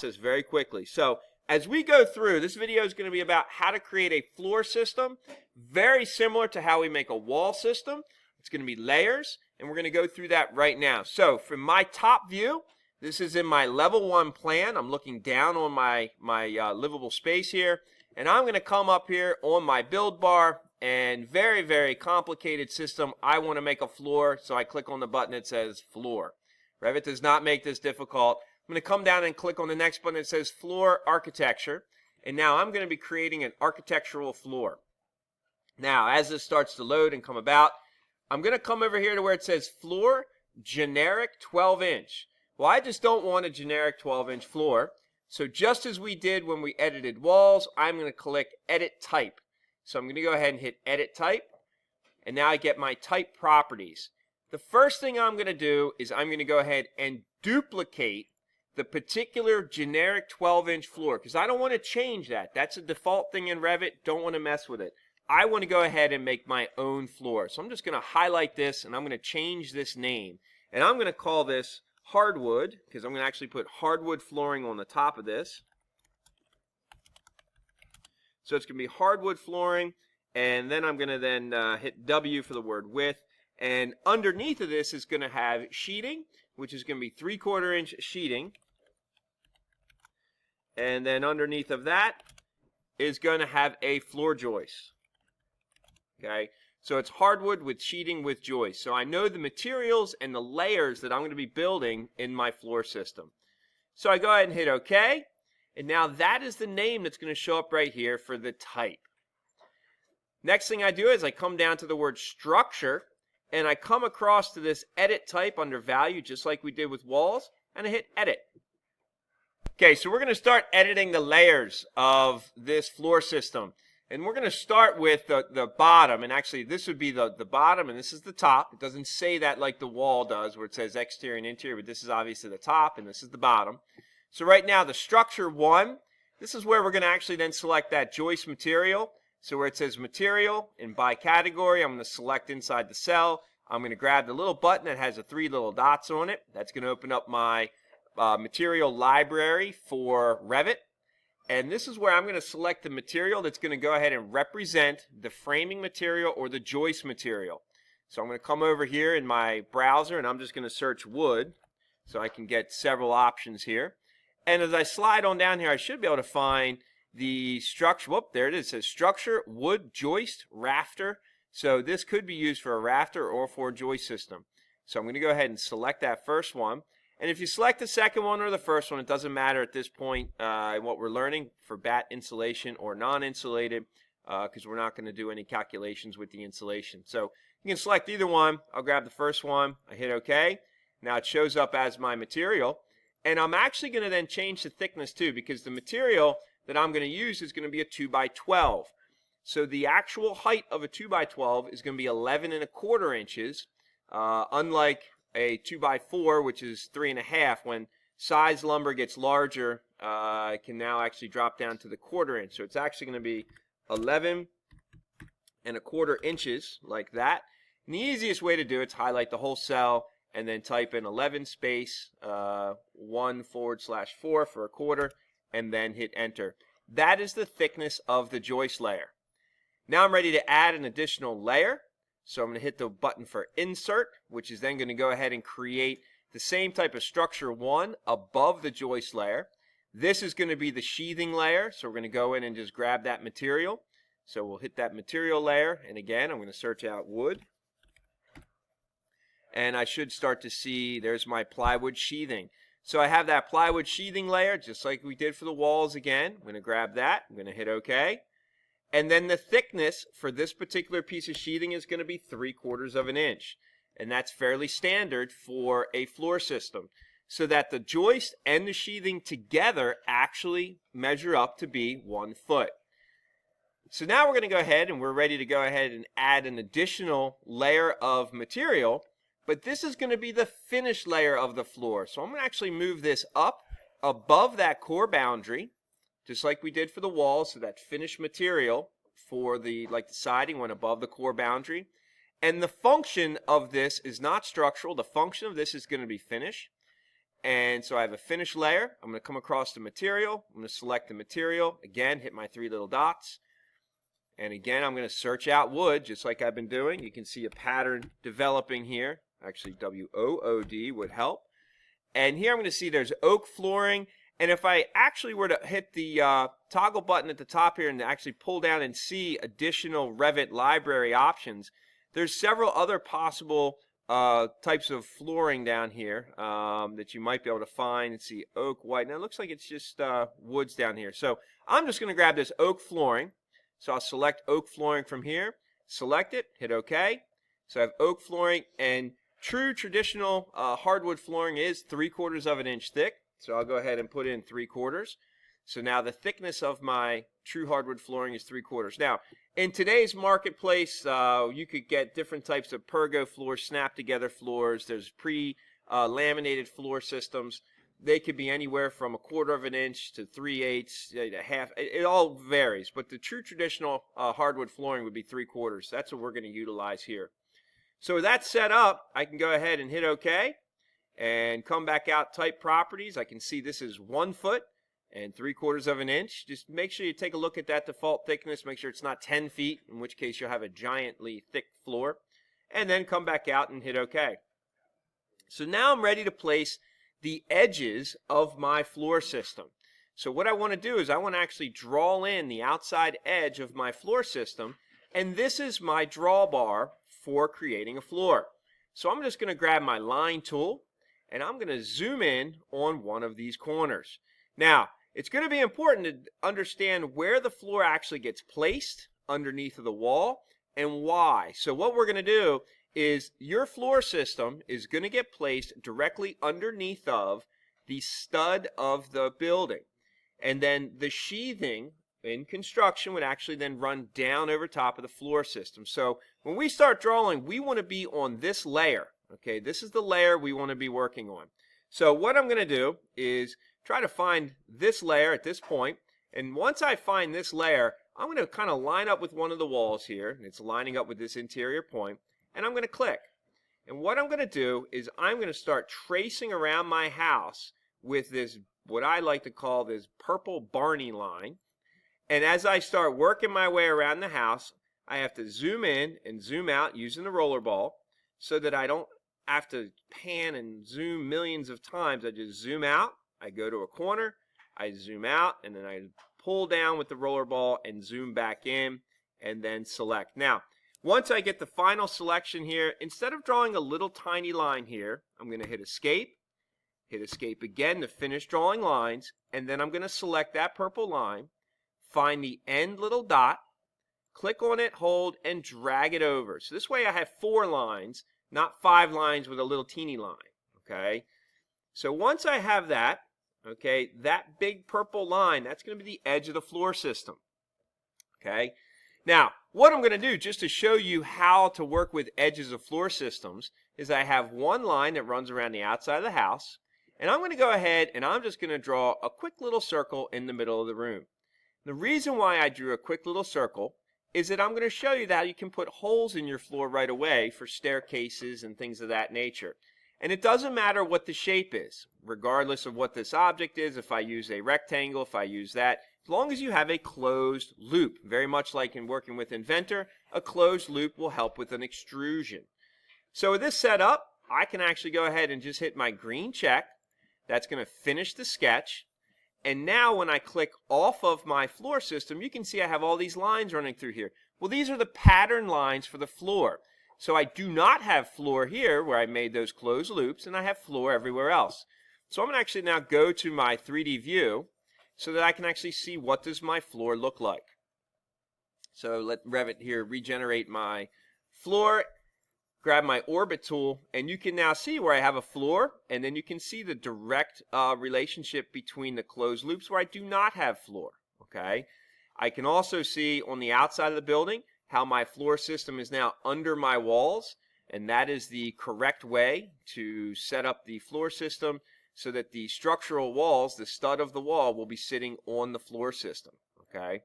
process very quickly. So as we go through, this video is going to be about how to create a floor system, very similar to how we make a wall system. It's going to be layers, and we're going to go through that right now. So from my top view, this is in my level 1 plan. I'm looking down on my livable space here, and I'm going to come up here on my build bar, and very, very complicated system. I want to make a floor, so I click on the button that says floor. Revit does not make this difficult. I'm going to come down and click on the next button that says floor architecture, and now I'm going to be creating an architectural floor. Now, as this starts to load and come about, I'm going to come over here to where it says floor generic 12-inch. Well, I just don't want a generic 12-inch floor. So just as we did when we edited walls, I'm going to click Edit Type. So I'm going to go ahead and hit Edit Type. And now I get my type properties. The first thing I'm going to do is I'm going to go ahead and duplicate the particular generic 12-inch floor, because I don't want to change that. That's a default thing in Revit. Don't want to mess with it. I want to go ahead and make my own floor. So I'm just going to highlight this, and I'm going to change this name. And I'm going to call this hardwood, because I'm going to actually put hardwood flooring on the top of this. So it's going to be hardwood flooring, and then I'm going to hit W for the word width. And underneath of this is going to have sheeting, which is going to be 3/4 inch sheeting. And then underneath of that is going to have a floor joist. Okay, so it's hardwood with sheeting with joist. So I know the materials and the layers that I'm going to be building in my floor system. So I go ahead and hit OK. And now that is the name that's going to show up right here for the type. Next thing I do is I come down to the word structure, and I come across to this edit type under value, just like we did with walls, and I hit edit. Okay, so we're going to start editing the layers of this floor system. And we're going to start with the bottom, and actually this would be the bottom, and this is the top. It doesn't say that like the wall does, where it says exterior and interior, but this is obviously the top, and this is the bottom. So right now, the structure 1, this is where we're going to actually then select that joist material. So where it says material, and by category, I'm going to select inside the cell. I'm going to grab the little button that has the 3 little dots on it. That's going to open up my material library for Revit. And this is where I'm going to select the material that's going to go ahead and represent the framing material or the joist material. So I'm going to come over here in my browser, and I'm just going to search wood, so I can get several options here. And as I slide on down here, I should be able to find the structure. Whoop, there it is. It says structure, wood, joist, rafter. So this could be used for a rafter or for a joist system. So I'm going to go ahead and select that first one. And if you select the second one or the first one, it doesn't matter at this point in what we're learning for batt insulation or non-insulated, because we're not going to do any calculations with the insulation. So you can select either one. I'll grab the first one. I hit OK. Now it shows up as my material. And I'm actually going to then change the thickness too, because the material that I'm going to use is going to be a 2x12. So the actual height of a 2x12 is going to be 11¼ inches, unlike a 2x4, which is 3½. When size lumber gets larger, it can now actually drop down to the 1/4 inch. So it's actually going to be 11¼ inches, like that. And the easiest way to do it is highlight the whole cell and then type in 11 space 1/4 for 1/4, and then hit enter. That is the thickness of the joist layer. Now I'm ready to add an additional layer. So I'm going to hit the button for insert, which is then going to go ahead and create the same type of structure 1 above the joist layer. This is going to be the sheathing layer. So we're going to go in and just grab that material. So we'll hit that material layer. And again, I'm going to search out wood. And I should start to see, there's my plywood sheathing. So I have that plywood sheathing layer, just like we did for the walls again. I'm going to grab that. I'm going to hit OK. And then the thickness for this particular piece of sheathing is going to be 3/4 inch. And that's fairly standard for a floor system, so that the joist and the sheathing together actually measure up to be 1 foot. So now we're going to go ahead and we're ready to go ahead and add an additional layer of material. But this is going to be the finished layer of the floor. So I'm going to actually move this up above that core boundary, just like we did for the walls. So that finished material for the siding went above the core boundary. And the function of this is not structural. The function of this is going to be finish. And so I have a finished layer. I'm going to come across the material. I'm going to select the material. Again, hit my 3 little dots. And again, I'm going to search out wood, just like I've been doing. You can see a pattern developing here. Actually, WOOD would help. And here I'm going to see there's oak flooring. And if I actually were to hit the toggle button at the top here and actually pull down and see additional Revit library options, there's several other possible types of flooring down here that you might be able to find and see oak, white. Now it looks like it's just woods down here. So I'm just going to grab this oak flooring. So I'll select oak flooring from here, select it, hit OK. So I have oak flooring, and true traditional hardwood flooring is 3/4 of an inch thick. So I'll go ahead and put in 3/4. So now the thickness of my true hardwood flooring is 3/4. Now, in today's marketplace, you could get different types of pergo floors, snap-together floors. There's pre-laminated floor systems. They could be anywhere from 1/4 of an inch to 3/8, a half. It all varies, but the true traditional hardwood flooring would be 3/4. That's what we're going to utilize here. So with that set up, I can go ahead and hit OK and come back out, type properties. I can see this is 1 foot and 3/4 of an inch. Just make sure you take a look at that default thickness. Make sure it's not 10 feet, in which case you'll have a giantly thick floor. And then come back out and hit OK. So now I'm ready to place the edges of my floor system. So what I want to do is I want to actually draw in the outside edge of my floor system. And this is my drawbar for creating a floor. So I'm just going to grab my line tool, and I'm going to zoom in on one of these corners. Now, it's going to be important to understand where the floor actually gets placed underneath of the wall and why. So what we're going to do is your floor system is going to get placed directly underneath of the stud of the building. And then the sheathing in construction would actually then run down over top of the floor system. So when we start drawing, we want to be on this layer. Okay, this is the layer we want to be working on. So what I'm going to do is try to find this layer at this point. And once I find this layer, I'm going to kind of line up with one of the walls here. And it's lining up with this interior point. And I'm going to click. And what I'm going to do is I'm going to start tracing around my house with this, what I like to call this purple Barney line. And as I start working my way around the house, I have to zoom in and zoom out using the roller ball so that I don't have to pan and zoom millions of times. I just zoom out, I go to a corner, I zoom out, and then I pull down with the roller ball and zoom back in and then select. Now, once I get the final selection here, instead of drawing a little tiny line here, I'm going to hit escape again to finish drawing lines, and then I'm going to select that purple line, find the end little dot, click on it, hold, and drag it over. So this way I have 4 lines, not 5 lines with a little teeny line, okay? So once I have that, okay, that big purple line, that's going to be the edge of the floor system, okay? Now, what I'm going to do just to show you how to work with edges of floor systems is I have one line that runs around the outside of the house, and I'm going to go ahead and I'm just going to draw a quick little circle in the middle of the room. The reason why I drew a quick little circle is that I'm going to show you that you can put holes in your floor right away for staircases and things of that nature. And it doesn't matter what the shape is, regardless of what this object is. If I use a rectangle, if I use that, as long as you have a closed loop, very much like in working with Inventor, a closed loop will help with an extrusion. So with this set up, I can actually go ahead and just hit my green check. That's going to finish the sketch. And now when I click off of my floor system, you can see I have all these lines running through here. Well, these are the pattern lines for the floor. So I do not have floor here where I made those closed loops, and I have floor everywhere else. So I'm going to actually now go to my 3D view so that I can actually see what does my floor look like. So let Revit here regenerate my floor. Grab my orbit tool, and you can now see where I have a floor, and then you can see the direct relationship between the closed loops where I do not have floor. Okay, I can also see on the outside of the building how my floor system is now under my walls, and that is the correct way to set up the floor system so that the structural walls, the stud of the wall, will be sitting on the floor system. Okay.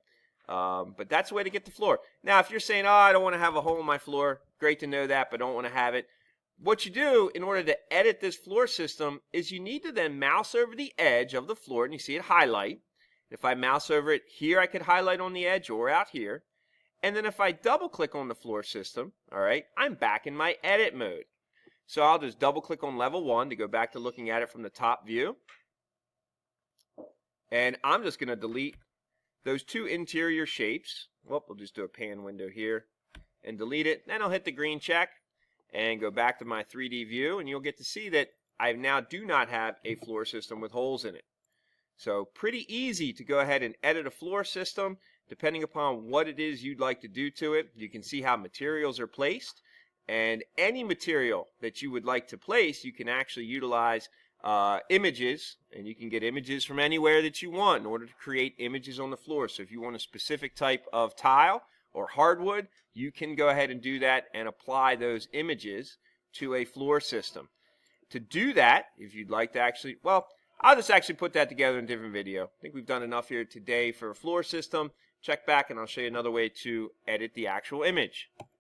But that's the way to get the floor. Now, if you're saying, oh, I don't want to have a hole in my floor, great to know that, but don't want to have it. what you do in order to edit this floor system is you need to then mouse over the edge of the floor, and you see it highlight. If I mouse over it here, I could highlight on the edge or out here. And then if I double click on the floor system, all right, I'm back in my edit mode. So I'll just double click on level 1 to go back to looking at it from the top view. And I'm just going to delete those 2 interior shapes. Well, we'll just do a pan window here and delete it. Then I'll hit the green check and go back to my 3D view, and you'll get to see that I now do not have a floor system with holes in it. So pretty easy to go ahead and edit a floor system depending upon what it is you'd like to do to it. You can see how materials are placed, and any material that you would like to place, you can actually utilize images, and you can get images from anywhere that you want in order to create images on the floor. So if you want a specific type of tile or hardwood, you can go ahead and do that and apply those images to a floor system. To do that, if you'd like to actually, well, I'll just actually put that together in a different video. I think we've done enough here today for a floor system. Check back and I'll show you another way to edit the actual image.